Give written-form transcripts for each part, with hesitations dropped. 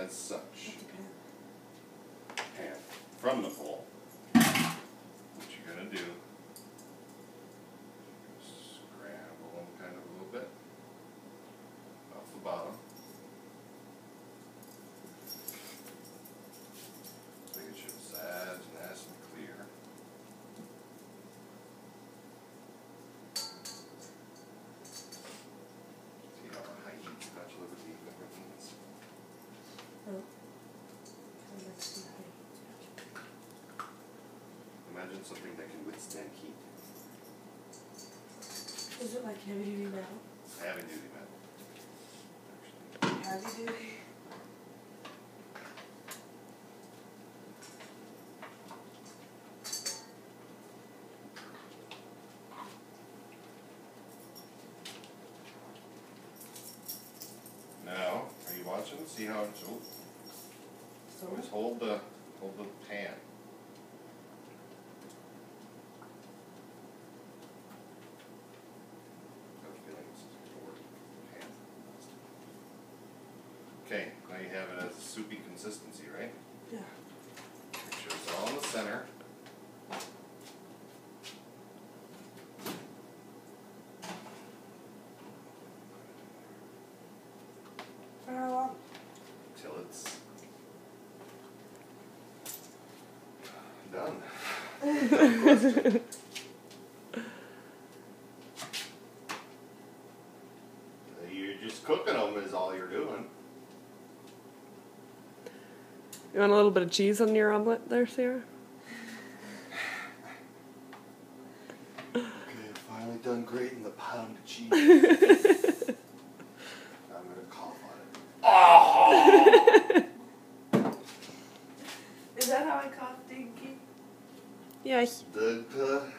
as such. Pan. From the bowl. What you're gonna do, scramble them kind of a little bit off the bottom. Make sure it's as nice and clear. See how a high heat spatula would be good with these. Oh. Imagine something that can withstand heat. Is it like heavy duty metal? Heavy duty metal. Heavy duty? Now, are you watching? See how it's So? always hold the pan. Okay, now you have it as a soupy consistency, right? Yeah. Make sure it's all in the center. For how long? Till it's done. Dumb question. You're just cooking them is all you're doing. You want a little bit of cheese on your omelet there, Ciara? Okay, finally done grating the pound of cheese. I'm gonna cough on it. Oh! Is that how I cough, Dinky? Yes. Dunka.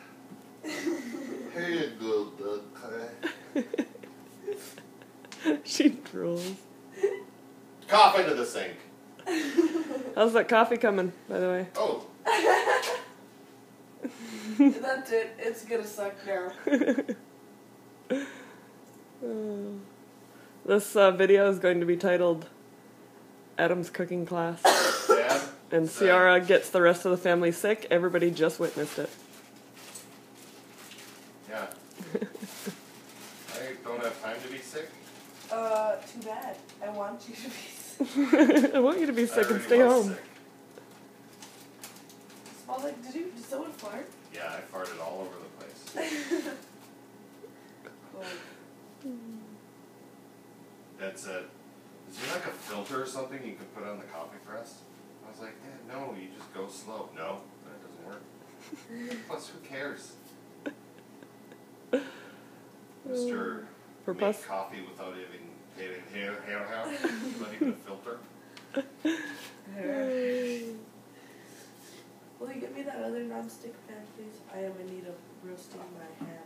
Here you go, Dunka. She drools. Cough into the sink. How's that coffee coming, by the way? Oh. That's it. It's gonna suck now. This video is going to be titled Adam's Cooking Class. Dad? And Ciara gets the rest of the family sick. Everybody just witnessed it. Yeah. I don't have time to be sick. Too bad. I want you to be sick. I want you to be sick I and already stay was home. sick. Smell like, did someone fart? Yeah, I farted all over the place. Cool. Dad said, is there like a filter or something you can put on the coffee press? I was like, Dad, no, you just go slow. No, that doesn't work. Plus, who cares? Mr. For Make pus? coffee without even not even a filter. Will you get me that other non-stick pan, please? I am in need of roasting my ham.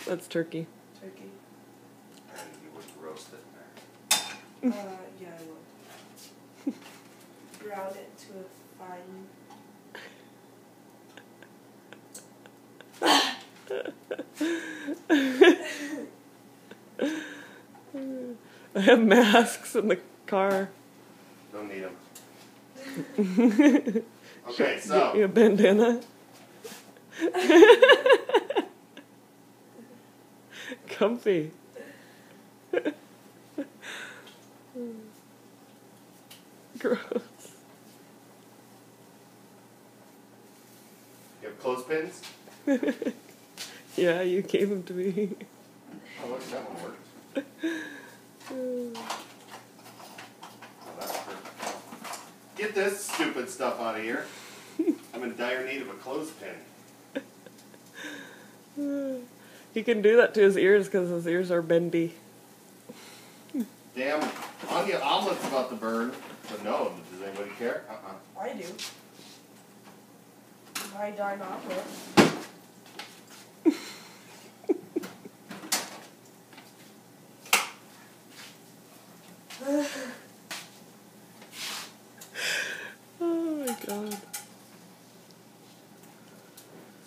That's turkey. Turkey. And you would roast it there. Yeah, I will. Brown it to a fine. I have masks in the car. Don't need them. Okay, so. Get you a bandana. Comfy. Gross. You have clothespins? Yeah, you gave them to me. Oh, look, that one worked. Oh, that's perfect. Get this stupid stuff out of here. I'm in dire need of a clothespin. He can do that to his ears because his ears are bendy. Damn, onion omelet's about to burn. But no, does anybody care? I do. My darn omelet. Oh my god.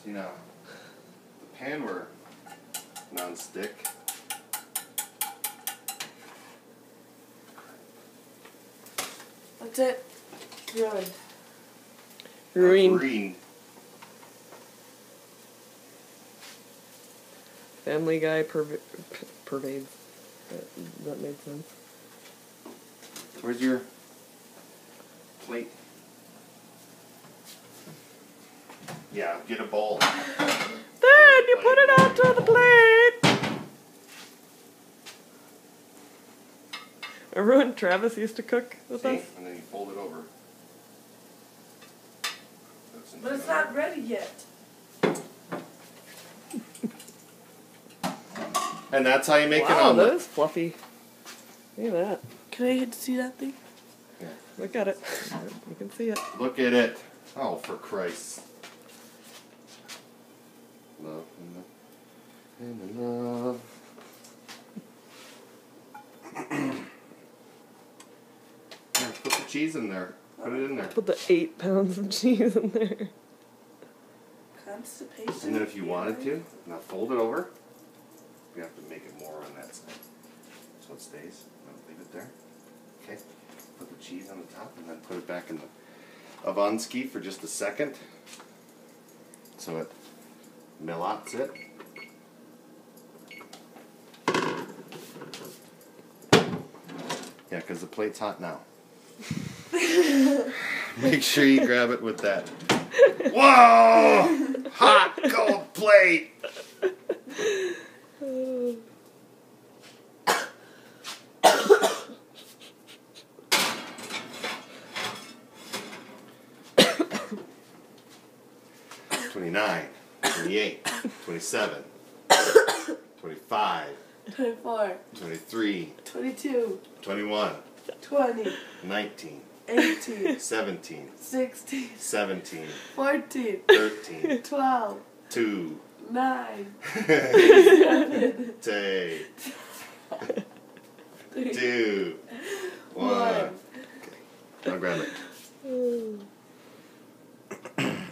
See now, the pan were non-stick. That's it. Ruined. Ruined. Green. Family Guy pervades. That made sense. Where's your plate? Yeah, get a bowl. Then you put it onto the plate. Remember when Travis used to cook with See? us? And then you fold it over. But it's not ready yet. And that's how you make an Wow, omelet. that is fluffy. Look at that. Can I get to see that thing? Yeah. Look at it. You can see it. Look at it. Oh, for Christ. Love and love. Yeah, put the cheese in there. Put it in there. Put the 8 pounds of cheese in there. Constipation. And then if you wanted to, now fold it over. You have to make it more on that side. So it stays. Leave it there. Okay. Put the cheese on the top and then put it back in the Avonski for just a second. So it mellots it. Yeah, because the plate's hot now. Make sure you grab it with that. Whoa! Hot, cold plate! $29, $28, $27, $25, 24, 23, 22, 21, 20, 19, 18, 17, 16, 17, 14, 13, 12, 2, 9, 7, take, 3, 2, 1. 1. Now grab it.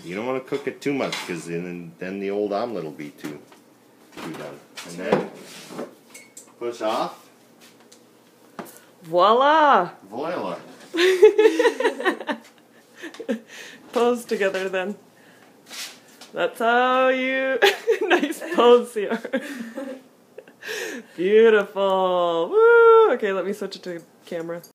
You don't want to cook it too much because then the old omelet will be too done. And then push off. Voila! Voila. Pose together then. That's how you... Nice pose, Ciara. Beautiful. Woo! Okay, let me switch it to camera.